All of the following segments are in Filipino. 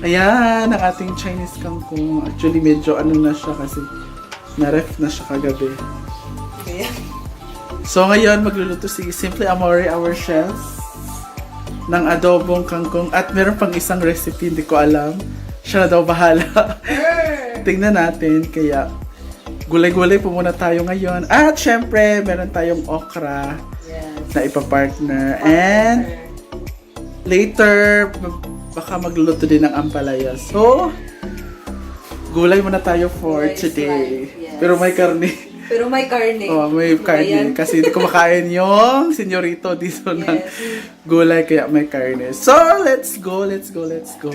Ayan, ang ating Chinese kangkong. Actually, medyo ano na siya kasi na-ref na siya kagabi. Kaya, So, ngayon, magluluto si Simple Amore, our chef, ng adobong kangkong. At meron pang isang recipe, hindi ko alam. Siya na daw bahala. Tingnan natin. Kaya, gulay-gulay po muna tayo ngayon. At syempre, meron tayong okra yes. na ipapartner. And later, baka magluluto din ng ampalaya. So, gulay muna tayo for Gulay is today. life, yes. Pero may karne. Pero may karne. Oh, may karne. Ayan. Kasi hindi ko makain yung senyorito dito ng Yes. gulay, kaya may karne. So, let's go, let's go, let's go.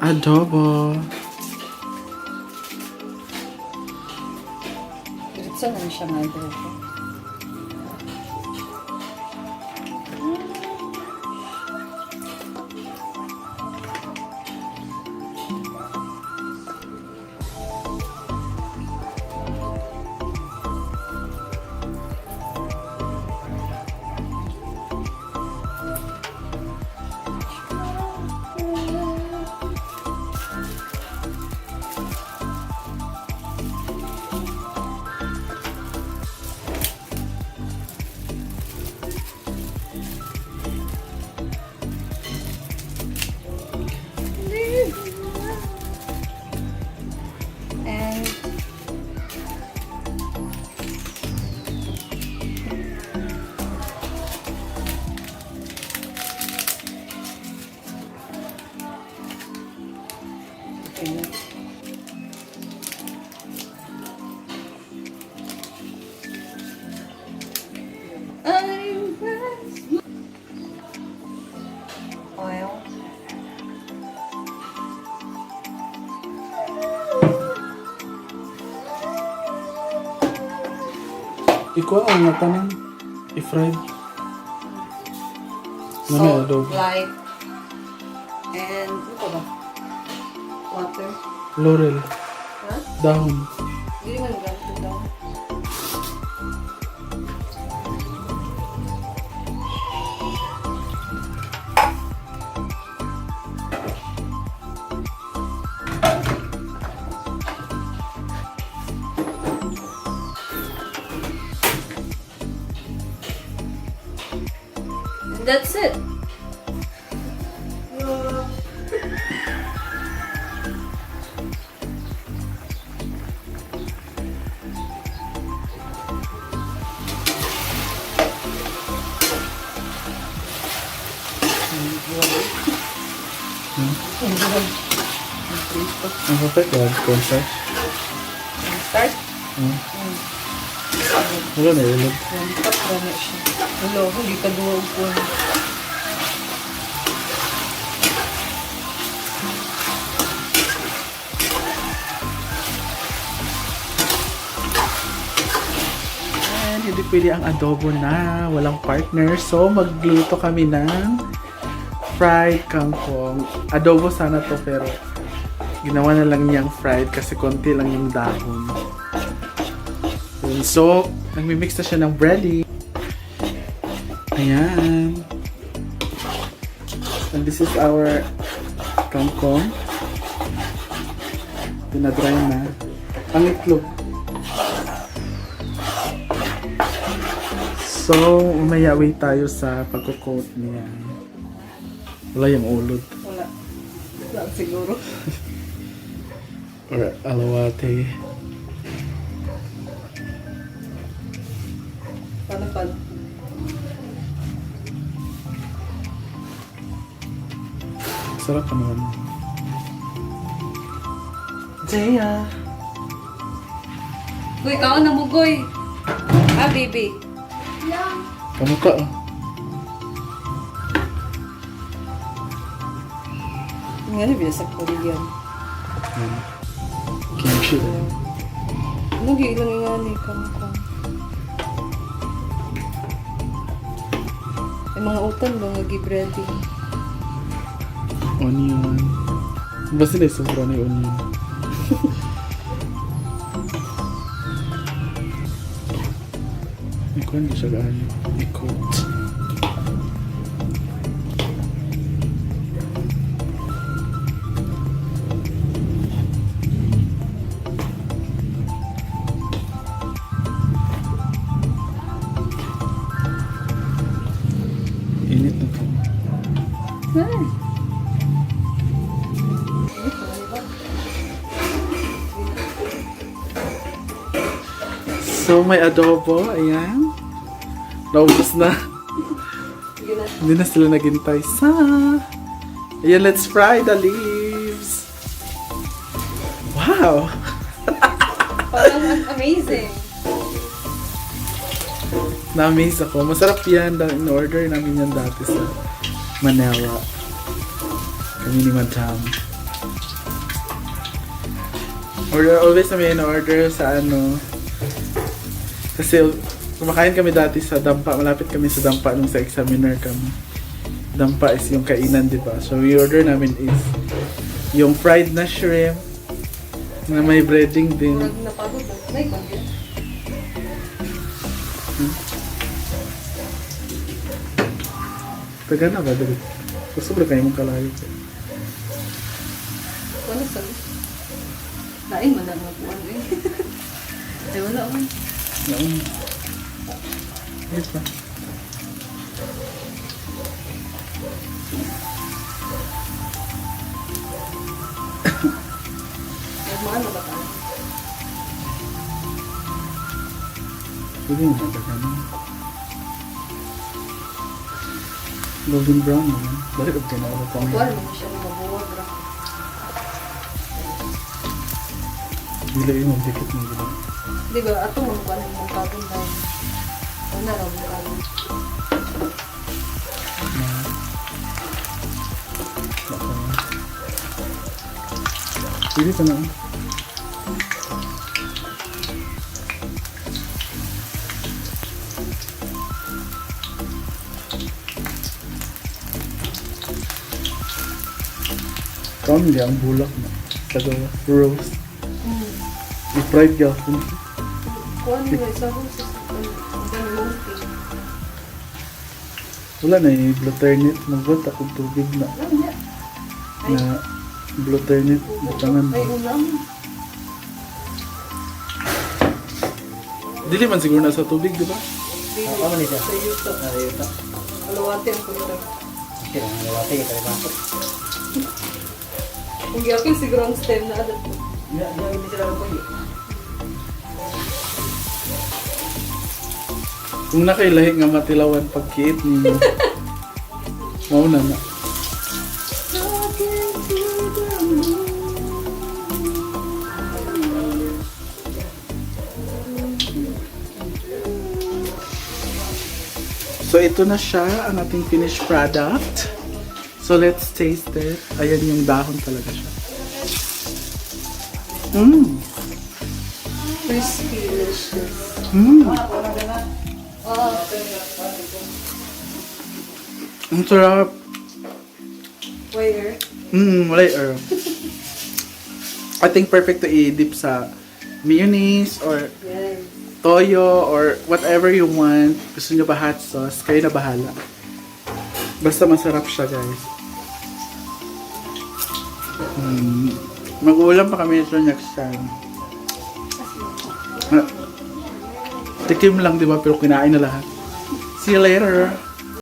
Adobo. Diretso na siya nga ito. And oil. Ikaw ang natanong. I-fried. Ano Salt, adobo? light, and ano pa ba? Water. Laurel. Ha? Dahon. Hindi naman ganito daw. And that's it. Ang kapit ba? Cornstarch? Start. Wala na ilog. Lampat ba na siya? Hello, hindi ka duwag po. And hindi pwede ang adobo na walang partner. So, magluluto kami ng fried kangkong. Adobo sana to pero ginawa na lang niyang fried kasi konti lang yung dahon. Yun. So, nagmimix na siya ng breading. Ayan. And this is our kangkong. Pinadry na. Ang itlog. So, umaya wait tayo sa pagkukot niya. Wala yung ulod. Wala. Wala siguro. Or alawate. Paano? Sarap ka naman. Jaya. Goy, kaon na mo, Goy. Ah, baby. Kamu ka ah. Nga na biya sa Korean. Kimchi. Ano gilang nga ni kang. Ay mga utan ba nga gi-breading. Onion. Basta na sobra na yung onion. Ikaw hindi siya gaano. Ikot. Init na po. Ay. So, may adobo. Ayan. Naubos na. Sige na. Hindi na sila naghintay sa... Ayan, let's fry the leaves. Wow! Parang amazing. Na-amaze ako. Masarap yan. In-order namin yan dati sa Manila. Kami ni Madam. Always namin in-order sa ano. Kasi kumakain kami dati sa Dampa. Malapit kami sa Dampa nung sa examiner kami. Dampa is yung kainan, di ba? So, yung order namin is yung fried na shrimp na may breading din. Murag napagod ba? Nay, bagay. Taga na ba? Dali. Gusto ko kayo mong kalayo. Ano sa? Lain man lang magbuwan eh. Ay wala man. Noon. Yes ba? Nagmaan na ba tayo? Pwede mo nagdaga na. Golden brown naman. Bakit ang tinawag ko Buwan ngayon? mo siya na mabuwag ra. Bila yung magdikit mo gila. Di ba, ato mo buwan mo kagong tayo. Ano na raw mo kagong. Pwede ka na. Kaon niya ang bulak na. Tagawa. Rose. I-fried gapon. Kuhan mo isa ko sa ganun tea. Wala na yung glutarnit. Magbat akong tubig na. Ano niya? Na glutarnit. Butangan Ay, ba? ulam. Dili man siguro nasa tubig, di ba? Di ba? Ano nito? Sa yuta. Ayuta. Alawate ang kulita. Okay, ang nalawate ka rin ako. Kung gawin siguro ang stem na adat mo. Hindi sila ko yun. Kung nakailahi nga matilawan pagkiit ninyo. Mauna na. So ito na siya, ang ating finished product. So let's taste it. Ayan yung dahon talaga siya. Crispy, delicious. Ang sarap. Where? Later. I think perfect to i-dip sa mayonnaise or Yes. toyo or whatever you want. Gusto nyo ba hot sauce? Kayo na bahala. Basta masarap siya, guys. Mag-ulam pa kami ito next time. Tikim lang, di ba? Pero kinain na lahat. See you later.